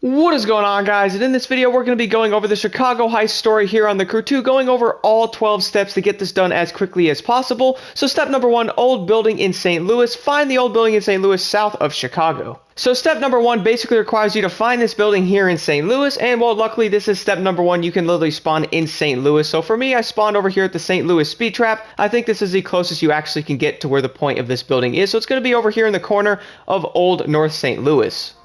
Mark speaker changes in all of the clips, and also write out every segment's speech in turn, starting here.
Speaker 1: What is going on, guys? And in this video we're going to be going over the Chicago Heist story here on the Crew 2, going over all 12 steps to get this done as quickly as possible. So step number 1, old building in St. Louis. Find the old building in St. Louis south of Chicago. So step number 1 basically requires you to find this building here in St. Louis, and well, luckily this is step number 1. You can literally spawn in St. Louis. So for me, I spawned over here at the St. Louis Speed Trap. I think this is the closest you actually can get to where the point of this building is. So it's going to be over here in the corner of Old North St. Louis.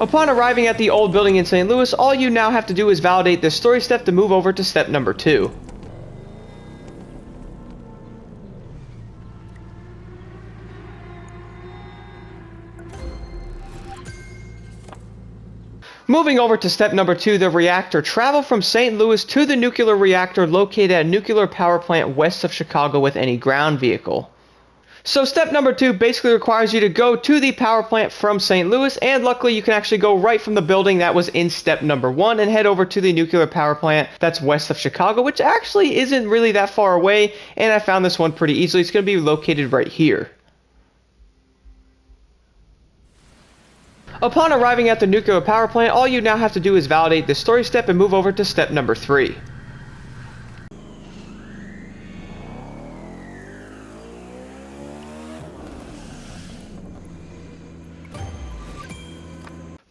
Speaker 1: Upon arriving at the old building in St. Louis, all you now have to do is validate this story step to move over to step number 2. Moving over to step number 2, the reactor. Travel from St. Louis to the nuclear reactor located at a nuclear power plant west of Chicago with any ground vehicle. So step number 2 basically requires you to go to the power plant from St. Louis, and luckily you can actually go right from the building that was in step number 1 and head over to the nuclear power plant that's west of Chicago, which actually isn't really that far away, and I found this one pretty easily. It's going to be located right here. Upon arriving at the nuclear power plant, all you now have to do is validate this story step and move over to step number 3.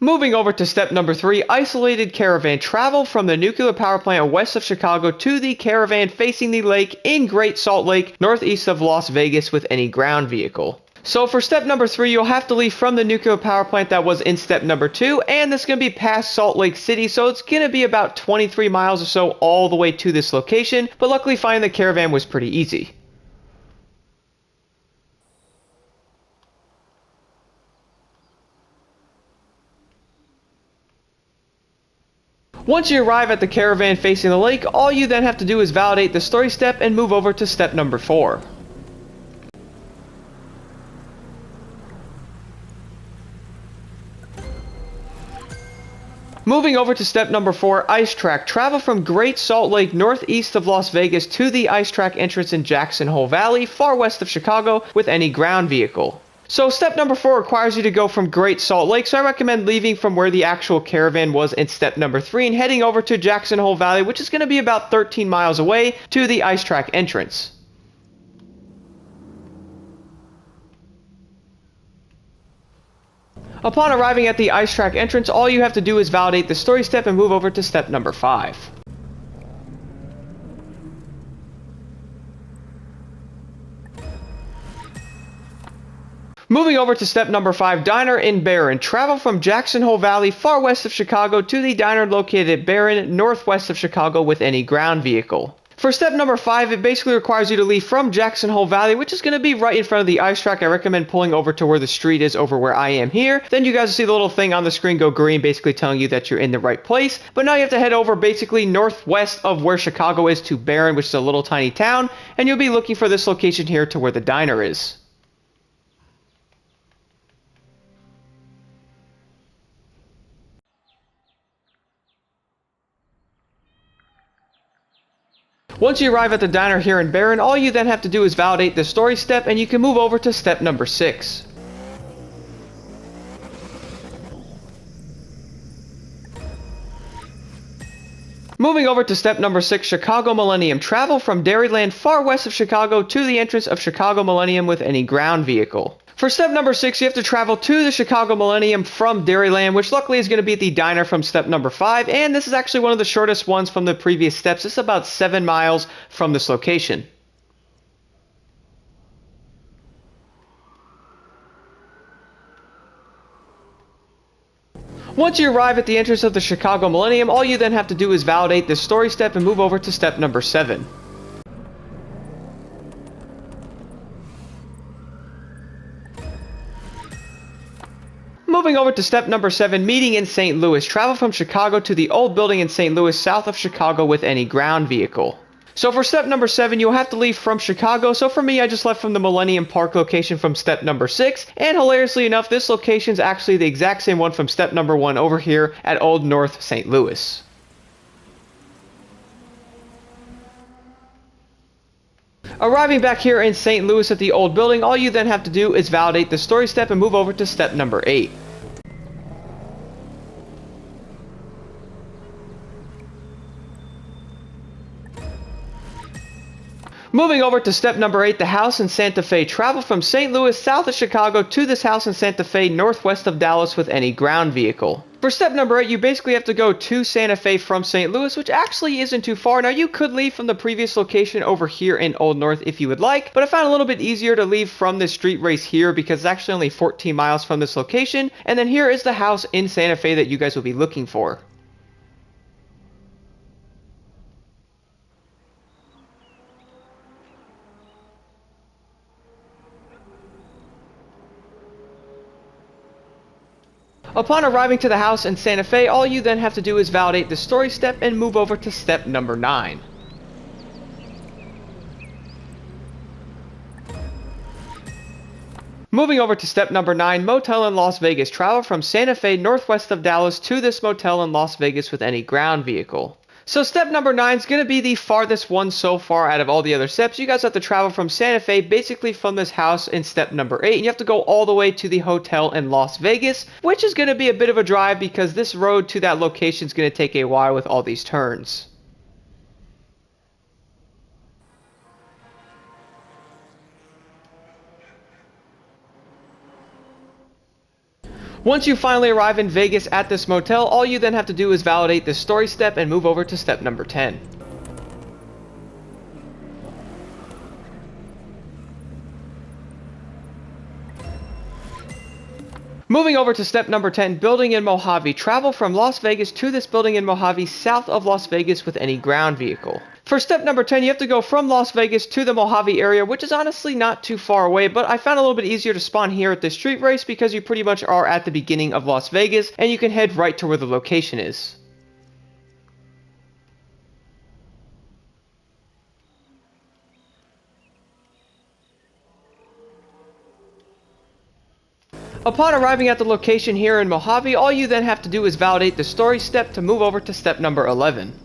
Speaker 1: Moving over to step number 3, isolated caravan. Travel from the nuclear power plant west of Chicago to the caravan facing the lake in Great Salt Lake, northeast of Las Vegas with any ground vehicle. So for step number 3, you'll have to leave from the nuclear power plant that was in step number 2, and this is going to be past Salt Lake City, so it's going to be about 23 miles or so all the way to this location, but luckily finding the caravan was pretty easy. Once you arrive at the caravan facing the lake, all you then have to do is validate the story step and move over to step number 4. Moving over to step number 4, ice track. Travel from Great Salt Lake northeast of Las Vegas to the ice track entrance in Jackson Hole Valley, far west of Chicago, with any ground vehicle. So step number 4 requires you to go from Great Salt Lake, so I recommend leaving from where the actual caravan was in step number 3 and heading over to Jackson Hole Valley, which is going to be about 13 miles away, to the ice track entrance. Upon arriving at the ice track entrance, all you have to do is validate the story step and move over to step number 5. Moving over to step number 5, diner in Barron. Travel from Jackson Hole Valley, far west of Chicago, to the diner located at Barron, northwest of Chicago with any ground vehicle. For step number 5, it basically requires you to leave from Jackson Hole Valley, which is going to be right in front of the ice track. I recommend pulling over to where the street is over where I am here. Then you guys will see the little thing on the screen go green, basically telling you that you're in the right place. But now you have to head over basically northwest of where Chicago is to Barron, which is a little tiny town, and you'll be looking for this location here to where the diner is. Once you arrive at the diner here in Barron, all you then have to do is validate the story step, and you can move over to step number 6. Moving over to step number 6, Chicago Millennium. Travel from Dairyland far west of Chicago to the entrance of Chicago Millennium with any ground vehicle. For step number 6, you have to travel to the Chicago Millennium from Dairyland, which luckily is going to be at the diner from step number 5, and this is actually one of the shortest ones from the previous steps. It's about 7 miles from this location. Once you arrive at the entrance of the Chicago Millennium, all you then have to do is validate this story step and move over to step number 7. Moving over to step number 7, meeting in St. Louis. Travel from Chicago to the old building in St. Louis, south of Chicago with any ground vehicle. So for step number 7, you'll have to leave from Chicago. So for me, I just left from the Millennium Park location from step number 6. And hilariously enough, this location is actually the exact same one from step number 1 over here at Old North St. Louis. Arriving back here in St. Louis at the old building, all you then have to do is validate the story step and move over to step number 8. Moving over to step number 8, the house in Santa Fe. Travel from St. Louis south of Chicago to this house in Santa Fe northwest of Dallas with any ground vehicle. For step number 8, you basically have to go to Santa Fe from St. Louis, which actually isn't too far. Now, you could leave from the previous location over here in Old North if you would like, but I found it a little bit easier to leave from this street race here because it's actually only 14 miles from this location. And then here is the house in Santa Fe that you guys will be looking for. Upon arriving to the house in Santa Fe, all you then have to do is validate the story step and move over to step number 9. Moving over to step number 9, Motel in Las Vegas. Travel from Santa Fe northwest of Dallas to this motel in Las Vegas with any ground vehicle. So step number 9 is going to be the farthest one so far out of all the other steps. You guys have to travel from Santa Fe, basically from this house in step number 8, and you have to go all the way to the hotel in Las Vegas, which is going to be a bit of a drive because this road to that location is going to take a while with all these turns. Once you finally arrive in Vegas at this motel, all you then have to do is validate this story step and move over to step number 10. Moving over to step number 10, building in Mojave. Travel from Las Vegas to this building in Mojave south of Las Vegas with any ground vehicle. For step number 10, you have to go from Las Vegas to the Mojave area, which is honestly not too far away, but I found it a little bit easier to spawn here at this street race because you pretty much are at the beginning of Las Vegas, and you can head right to where the location is. Upon arriving at the location here in Mojave, all you then have to do is validate the story step to move over to step number 11.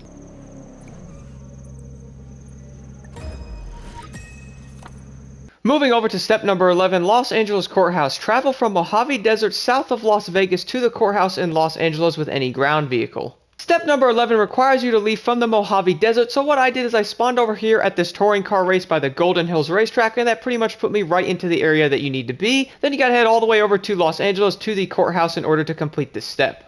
Speaker 1: Moving over to step number 11, Los Angeles Courthouse. Travel from Mojave Desert south of Las Vegas to the courthouse in Los Angeles with any ground vehicle. Step number 11 requires you to leave from the Mojave Desert, so what I did is I spawned over here at this touring car race by the Golden Hills racetrack, and that pretty much put me right into the area that you need to be. Then you gotta head all the way over to Los Angeles to the courthouse in order to complete this step.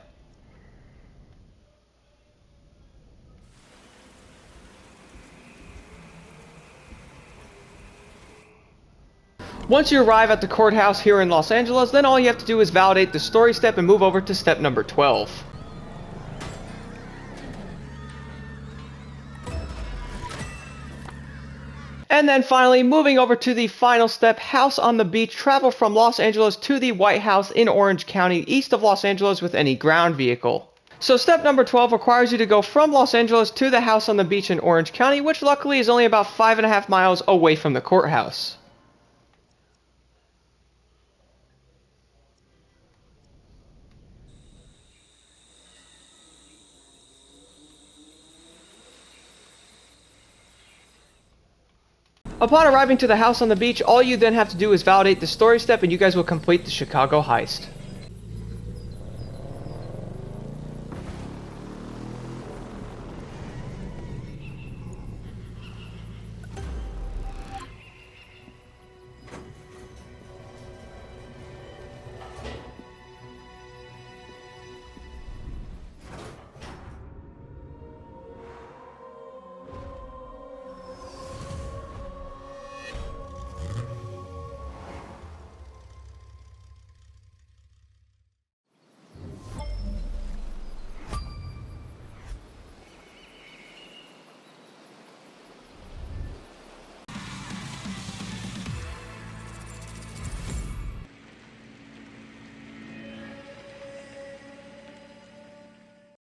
Speaker 1: Once you arrive at the courthouse here in Los Angeles, then all you have to do is validate the story step and move over to step number 12. And then finally, moving over to the final step, house on the beach. Travel from Los Angeles to the White House in Orange County, east of Los Angeles with any ground vehicle. So step number 12 requires you to go from Los Angeles to the house on the beach in Orange County, which luckily is only about 5.5 miles away from the courthouse. Upon arriving to the house on the beach, all you then have to do is validate the story step and you guys will complete the Chicago heist.